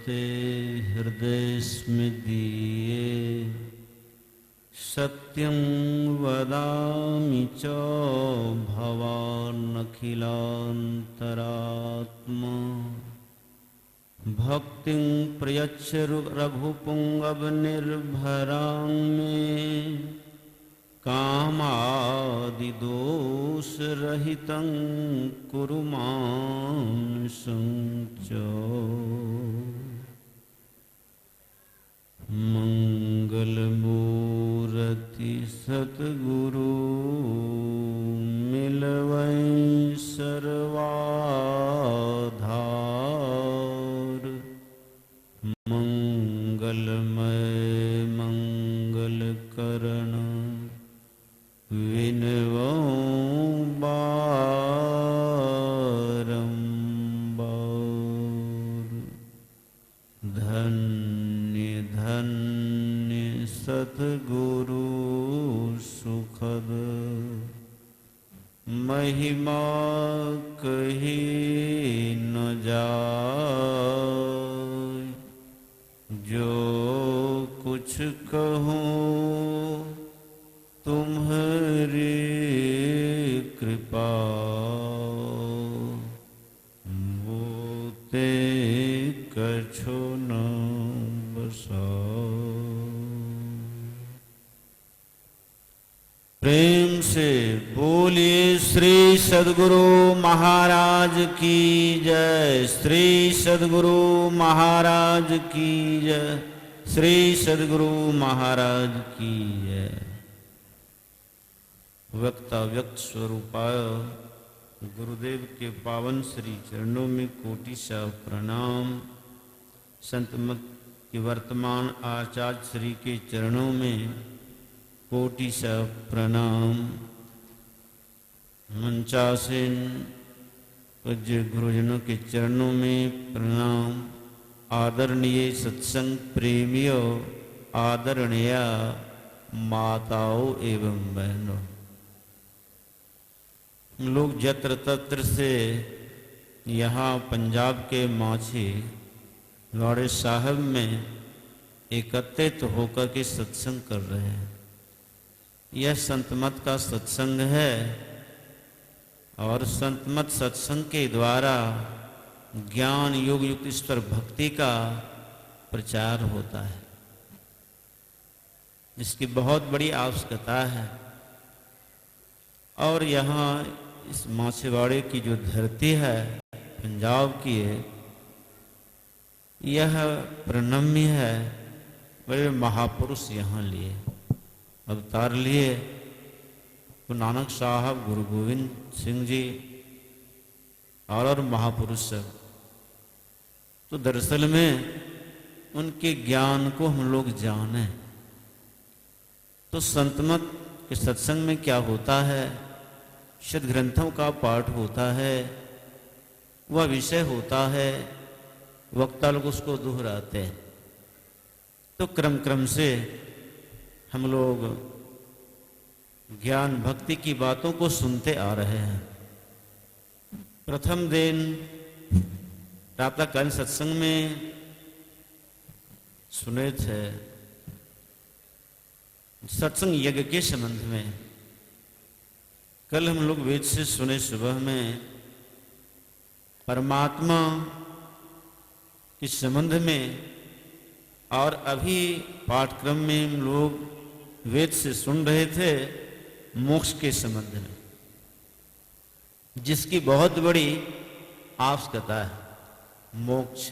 ते हृदयस्मिदीये सत्यं वदामि च भवानखिलान्तरात्मा भक्तिं प्रयच्छ रघुपुङ्गवनिर्भरां मे कामादिदोषरहितं कुरु मानसं च मंगलमूर्ति सद्गुरु मिलवै सर्वाधार मंगलमय मंगलकरण विनवो बारंबार धन्य धन्य सद्गुरु सुखद महिमा कही न जाय जो कुछ कहूँ तुम्हारी कृपा मोते कछो न बसा। प्रेम से बोलिए श्री सद्गुरु महाराज की जय। श्री सद्गुरु महाराज की जय। श्री सद्गुरु महाराज की जय। वक्ता व्यक्त स्वरूपाय गुरुदेव के पावन श्री चरणों में कोटिशः प्रणाम। संत मत के वर्तमान आचार्य श्री के चरणों में कोटिशः प्रणाम। मंचासीन पूज्य गुरुजनों के चरणों में प्रणाम। आदरणीय सत्संग प्रेमियों, आदरणीय माताओं एवं बहनों, लोग जत्र तत्र से यहाँ पंजाब के माछी लौड़े साहब में एकत्रित होकर के सत्संग कर रहे हैं। यह संतमत का सत्संग है और संतमत सत्संग के द्वारा ज्ञान योग युक्त ईश्वर भक्ति का प्रचार होता है, जिसकी बहुत बड़ी आवश्यकता है। और यहाँ इस माछीवाड़े की जो धरती है पंजाब की है, यह प्रणम्य है। बड़े महापुरुष यहाँ लिए अवतार लिए, गुरु नानक साहब, गुरु गोविंद सिंह जी और महापुरुष सब। तो दरअसल में उनके ज्ञान को हम लोग जाने तो संतमत के सत्संग में क्या होता है, शुद्ध ग्रंथों का पाठ होता है, वह विषय होता है, वक्ता लोग उसको दोहराते हैं। तो क्रम क्रम से हम लोग ज्ञान भक्ति की बातों को सुनते आ रहे हैं। प्रथम दिन प्रातःकालीन सत्संग में सुने थे सत्संग यज्ञ के संबंध में। कल हम लोग वेद से सुने सुबह में परमात्मा के संबंध में, और अभी पाठक्रम में हम लोग वेद से सुन रहे थे मोक्ष के संबंध में, जिसकी बहुत बड़ी आवश्यकता है। मोक्ष,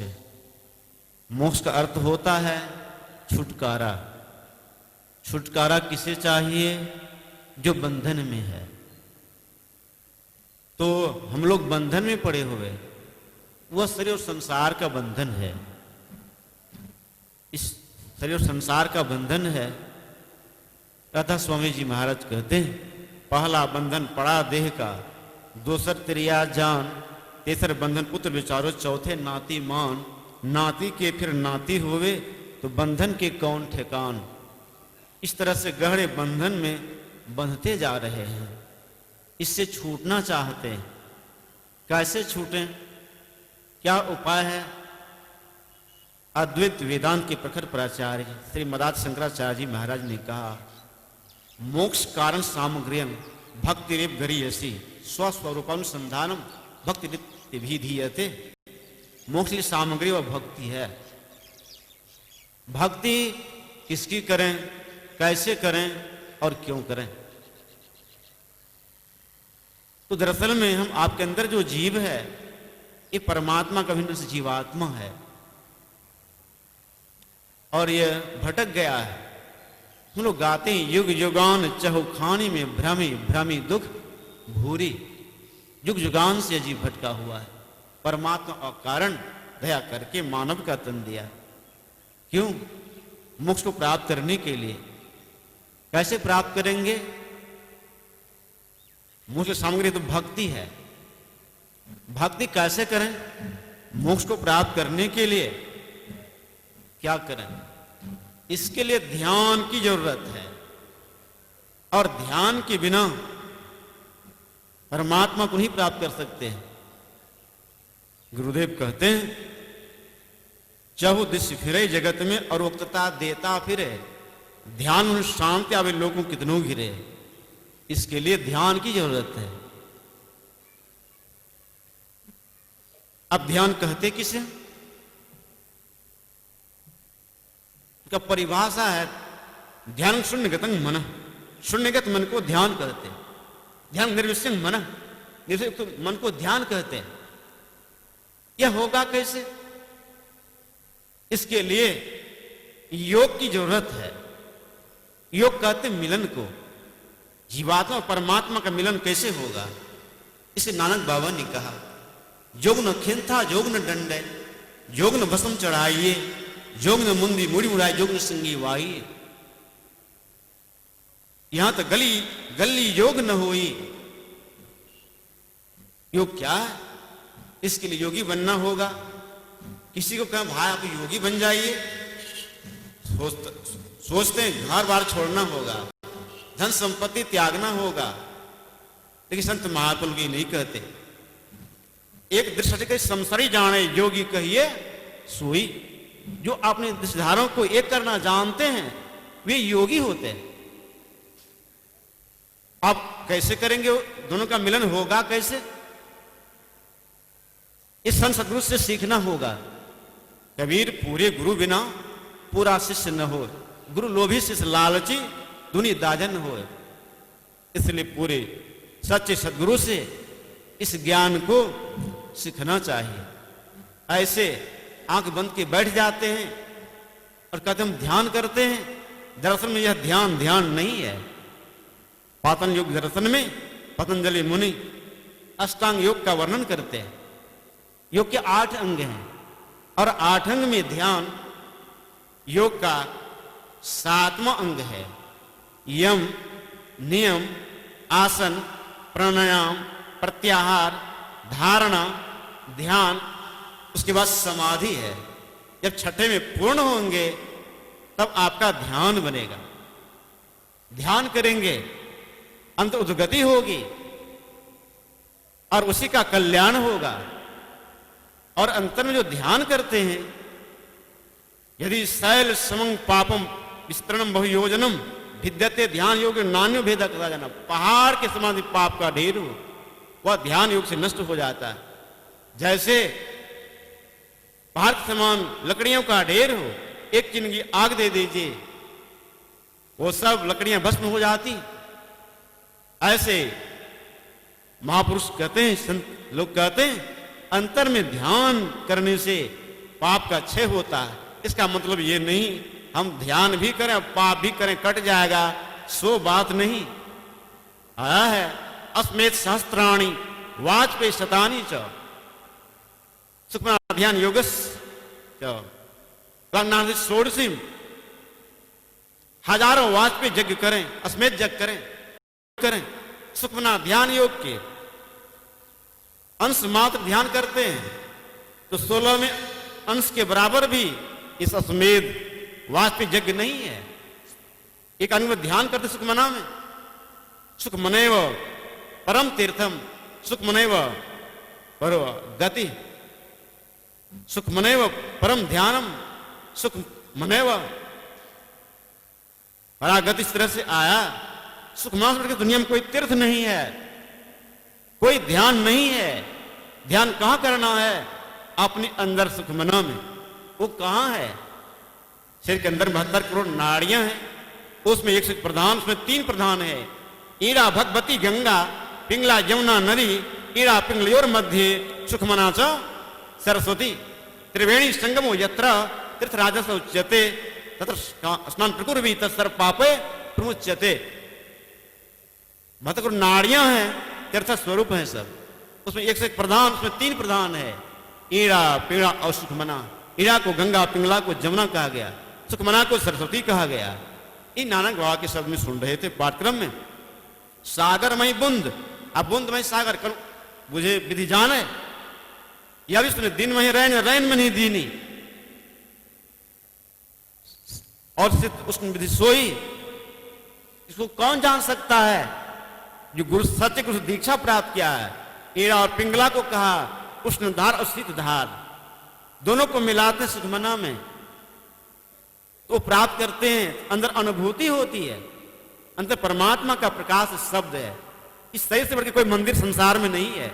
मोक्ष का अर्थ होता है छुटकारा। छुटकारा किसे चाहिए? जो बंधन में है। तो हम लोग बंधन में पड़े हुए, वह शरीर और संसार का बंधन है। इस शरीर और संसार का बंधन है। तथा स्वामी जी महाराज कहते हैं, पहला बंधन पड़ा देह का, दूसर त्रिया जान, तीसर बंधन पुत्र विचारो, चौथे नाती मान, नाती के फिर नाती हुए तो बंधन के कौन ठिकान। इस तरह से गहरे बंधन में बंधते जा रहे हैं। इससे छूटना चाहते हैं। कैसे छूटें? क्या उपाय है? अद्वैत वेदांत के प्रखर प्राचार्य श्री मदात शंकराचार्य जी महाराज ने कहा, मोक्ष कारण सामग्रियं भक्ति रेव गरीयसी स्वस्वरूपानुसंधानम भक्ति नित्य भी धीयते। मोक्ष की सामग्री और भक्ति है। भक्ति किसकी करें, कैसे करें और क्यों करें? तो दरअसल में हम आपके अंदर जो जीव है ये परमात्मा का भिन्न से जीवात्मा है और यह भटक गया है। हम लोग गाते हैं, युग युगान चहुखानी में भ्रमी भ्रमी दुख भूरी। युग युगान से जीव भटका हुआ है। परमात्मा और कारण दया करके मानव का तन दिया। क्यों? मोक्ष को प्राप्त करने के लिए। कैसे प्राप्त करेंगे? मोक्ष की सामग्री तो भक्ति है। भक्ति कैसे करें? मोक्ष को प्राप्त करने के लिए क्या करें? इसके लिए ध्यान की जरूरत है और ध्यान के बिना परमात्मा को नहीं प्राप्त कर सकते हैं। गुरुदेव कहते हैं, चहु दिश फिरे जगत में और उक्तता देता फिरे, ध्यान शांति आवे लोगों कितनों घिरे। इसके लिए ध्यान की जरूरत है। अब ध्यान कहते किसे? का परिभाषा है ध्यान शून्यगत मन। शून्यगत मन को ध्यान कहते हैं। ध्यान निर्विषय मन, निर्विषय मन को ध्यान कहते हैं। यह होगा कैसे? इसके लिए योग की जरूरत है। योग कहते मिलन को। जीवात्मा और परमात्मा का मिलन कैसे होगा? इसे नानक बाबा ने कहा, जोग न खिंथा जोग न दंडे, जोग न भस्म चढ़ाइए, जोग न मुंदी मुड़ी मुड़ाई, जोग न संगी वाइए। यहां तो गली गली योग न होई। योग क्या है? इसके लिए योगी बनना होगा। किसी को कहें भाई आप योगी बन जाइए, सोचते हैं घर बार छोड़ना होगा, धन संपत्ति त्यागना होगा। लेकिन संत महात्मा की नहीं कहते। एक दृष्टि के संसारी जाने योगी कहिए सोई। जो अपने दृष्टिधारों को एक करना जानते हैं वे योगी होते हैं। आप कैसे करेंगे? दोनों का मिलन होगा कैसे? इस संत सदगुरु से सीखना होगा। कबीर पूरे गुरु बिना पूरा शिष्य न हो, गुरु लोभी शिष्य लालची दुनि दाजन हो। इसलिए पूरे सच्चे सदगुरु से इस ज्ञान को सीखना चाहिए। ऐसे आंख बंद के बैठ जाते हैं और कहते हम ध्यान करते हैं। दरअसल में यह ध्यान ध्यान नहीं है। पातन योग दर्शन में पतंजलि मुनि अष्टांग योग का वर्णन करते हैं। योग के 8 अंग हैं और 8 अंग में ध्यान योग का 7वां अंग है। यम, नियम, आसन, प्राणायाम, प्रत्याहार, धारणा, ध्यान, उसके बाद समाधि है। जब छठे में पूर्ण होंगे तब आपका ध्यान बनेगा। ध्यान करेंगे अंत उद्गति होगी और उसी का कल्याण होगा। और अंतर में जो ध्यान करते हैं, यदि शैल समं पापम विस्तरणम बहुयोजनम भिद्यते ध्यान योग नान्यो भेद करा जाना, पहाड़ के समान पाप का ढेर हो वह ध्यान योग से नष्ट हो जाता है। जैसे पहाड़ के समान लकड़ियों का ढेर हो, एक चिन्ह की आग दे दीजिए वो सब लकड़ियां भस्म हो जाती। ऐसे महापुरुष कहते हैं, संत लोग कहते हैं, अंतर में ध्यान करने से पाप का क्षय होता है। इसका मतलब ये नहीं हम ध्यान भी करें पाप भी करें कट जाएगा, सो बात नहीं। आया है अस्मेत सहस्त्राणी वाजपेयी शतानी च सुखमना ध्यान योगस षोडशी, हजारों वाजपेयी यज्ञ करें, अस्मेत यज्ञ करें सुखमना ध्यान योग के अंश मात्र ध्यान करते हैं तो 16 में अंश के बराबर भी इस अस्मेध वाजपेयी यज्ञ नहीं है। एक अनुगत ध्यान करते सुखमना में, सुखमनैव परम तीर्थम, सुखमनैव पर गति, सुखमनैव परम ध्यानम, सुख मनेव। परागति इस तरह से आया, सुख मास के दुनिया में कोई तीर्थ नहीं है, कोई ध्यान नहीं है। ध्यान कहां करना है? अपने अंदर सुख मना में। वो कहां है? शरीर के अंदर 72 करोड़ नाड़ियां हैं, उसमें 101 प्रधान, उसमें 3 प्रधान है। ईड़ा भगवती गंगा, पिंगला यमुना नदी, ईड़ा पिंगलयोर मध्य सुखमना च सरस्वती। त्रिवेणी संगमो यत्र तीर्थराजस उच्यते तत्र स्नान प्रकुर्वी तत्सर्व पापे प्रमुच्यते। 72 करोड़ नाड़ियां हैं, तीर्थ स्वरूप है सब। उसमें 101 प्रधान, उसमें 3 प्रधान है। ईड़ा पिंगला और सुखमना। ईड़ा को गंगा, पिंगला को जमुना कहा गया, सुखमना को सरस्वती कहा गया। इन नानक बाबा के शब्द में सुन रहे थे पाठक्रम में। सागरमय बुंद, अब बुंद में सागर कर मुझे विधि जाने, या भी सुने दिन में रैन, रैन में नहीं दीनी, और उसमें विधि सोई। इसको कौन जान सकता है? जो गुरु सत्य गुरु दीक्षा प्राप्त किया है। ईड़ा और पिंगला को कहा उष्णधार और शीतधार, दोनों को मिलाते सुखमना में तो प्राप्त करते हैं। अंदर अनुभूति होती है, अंदर परमात्मा का प्रकाश शब्द है। इस शरीर से बढ़ के कोई मंदिर संसार में नहीं है।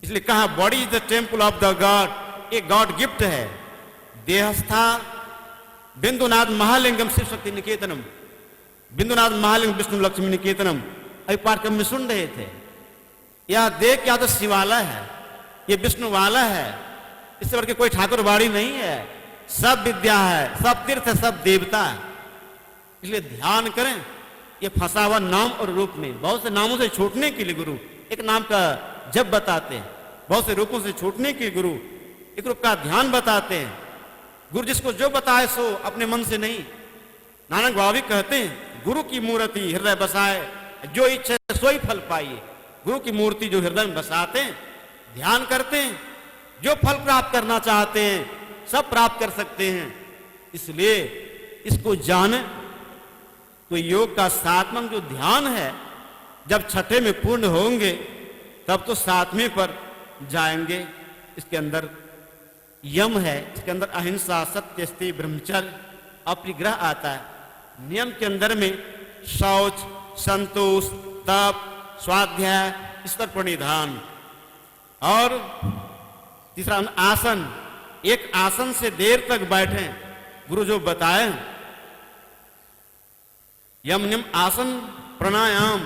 इसलिए कहा body is the temple of the God, एक गॉड गिफ्ट है। देहस्था बिंदुनाथ महालिंगम शिव शक्ति निकेतनम, बिंदुनाथ महालिंग विष्णु लक्ष्मी निकेतनम। अभी पाठक्रम में सुन रहे थे। यह देख क्या तो शिवालय है, ये विष्णु वाला है, इससे बढ़ के कोई ठाकुर बाड़ी नहीं है। सब विद्या है, सब तीर्थ है, सब देवता है। इसलिए ध्यान करें। ये फंसा हुआ नाम और रूप में, बहुत से नामों से छूटने के लिए गुरु एक नाम का जप बताते हैं, बहुत से रूपों से छूटने के लिए गुरु एक रूप का ध्यान बताते हैं। गुरु जिसको जो बताए सो अपने मन से नहीं। नानक बाबा भी कहते हैं गुरु की मूर्ति हृदय बसाए, जो इच्छा सोई फल पाइए। गुरु की मूर्ति जो हृदय में बसाते हैं, ध्यान करते हैं, जो फल प्राप्त करना चाहते हैं सब प्राप्त कर सकते हैं। इसलिए इसको जाने। कोई योग का 7वां जो ध्यान है, जब 6ठे में पूर्ण होंगे तब तो 7वें पर जाएंगे। इसके अंदर यम है, इसके अंदर अहिंसा, सत्य, स्थिति, ब्रह्मचर्य, अपरिग्रह आता है। नियम के अंदर में शौच, संतोष, तप, स्वाध्याय, ईश्वर प्रणिधान, और तीसरा आसन। एक आसन से देर तक बैठे, गुरु जो बताए यम नियम आसन प्राणायाम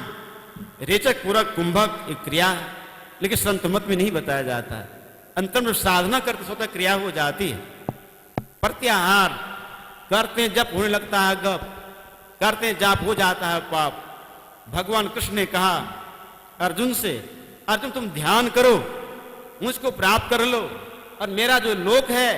रेचक पूरक कुंभक एक क्रिया है, लेकिन संत मत में नहीं बताया जाता है। अंतर में साधना करते स्वतः क्रिया हो जाती है। प्रत्याहार करते हैं, जप होने लगता है गप, करते हैं जाप हो जाता है पाप। भगवान कृष्ण ने कहा अर्जुन से, अर्जुन तुम ध्यान करो, मुझको प्राप्त कर लो, और मेरा जो लोक है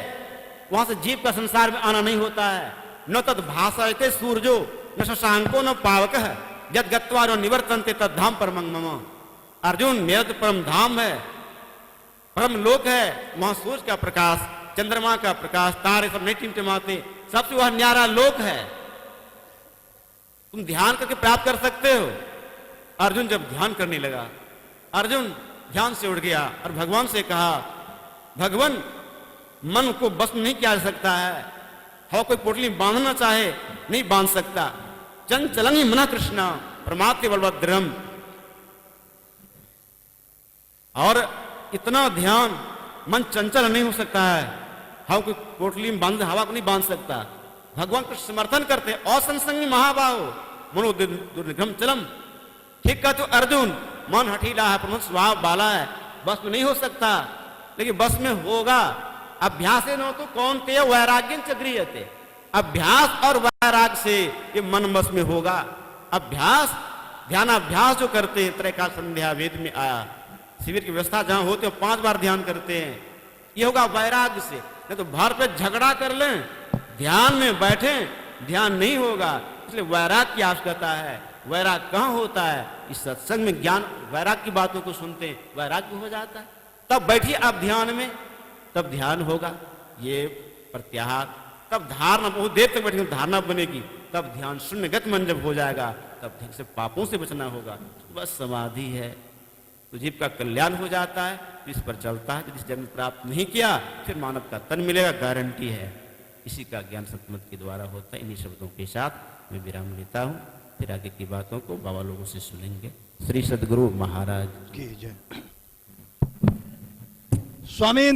वहां से जीव का संसार में आना नहीं होता है। न तद भाषयते सूर्यो न शशांको न पावक है, यद गत्वा न निवर्तन्ते तद धाम परमं मम। अर्जुन मेरा तो परम धाम है, परम लोक है, वहां सूर्य का प्रकाश, चंद्रमा का प्रकाश, तारे सब नहीं टिमटिमाते, सबसे वह न्यारा लोक है। तुम ध्यान करके प्राप्त कर सकते हो। अर्जुन जब ध्यान करने लगा, अर्जुन ध्यान से उठ गया और भगवान से कहा भगवान मन को बस नहीं किया जा सकता है। हो कोई पोटली बांधना चाहे नहीं बांध सकता। चंचलं ही मना कृष्णा परमात्म बलभद्रम। और इतना ध्यान, मन चंचल नहीं हो सकता है। हवा कोई पोटली में बांध, हवा को नहीं बांध सकता। भगवान को समर्थन करते असंसंगी महाबाहो मनो दुर्निगम चलम। ठीक का तो अर्जुन मन हठीला है, प्रमुख स्वभाव वाला है, बस में नहीं हो सकता, लेकिन बस में होगा। अभ्यास न हो तो कौन ते वैराग्य चक्रियते। अभ्यास और वैराग से ये मन बस में होगा। अभ्यास ध्यानाभ्यास जो करते हैं, त्रैकाल संध्या वेद में आया, शिविर की व्यवस्था जहां होते हो 5 बार ध्यान करते हैं, ये होगा वैराग्य से। नहीं तो भर पे झगड़ा कर लें, ध्यान में बैठे ध्यान नहीं होगा। इसलिए वैराग की आवश्यकता है। वैराग कहाँ होता है? इस सत्संग में ज्ञान वैराग की बातों को सुनते हैं, वैराग्य हो जाता है। तब बैठिए आप ध्यान में, तब ध्यान होगा। ये प्रत्याहार, तब धारणा, बहुत देर तक बैठेंगे धारणा बनेगी, तब ध्यान शून्यगत मन जब हो जाएगा, तब ठीक से पापों से बचना होगा। बस समाधि है तो जीव का कल्याण हो जाता है। तो इस पर चलता है। यदि जन्म प्राप्त नहीं किया फिर मानव का तन मिलेगा, गारंटी है। इसी का ज्ञान संतमत के द्वारा होता है। इन्हीं शब्दों के साथ मैं विराम लेता हूँ, फिर आगे की बातों को बाबा लोगों से सुनेंगे। श्री सद्गुरु महाराज की जय। स्वामी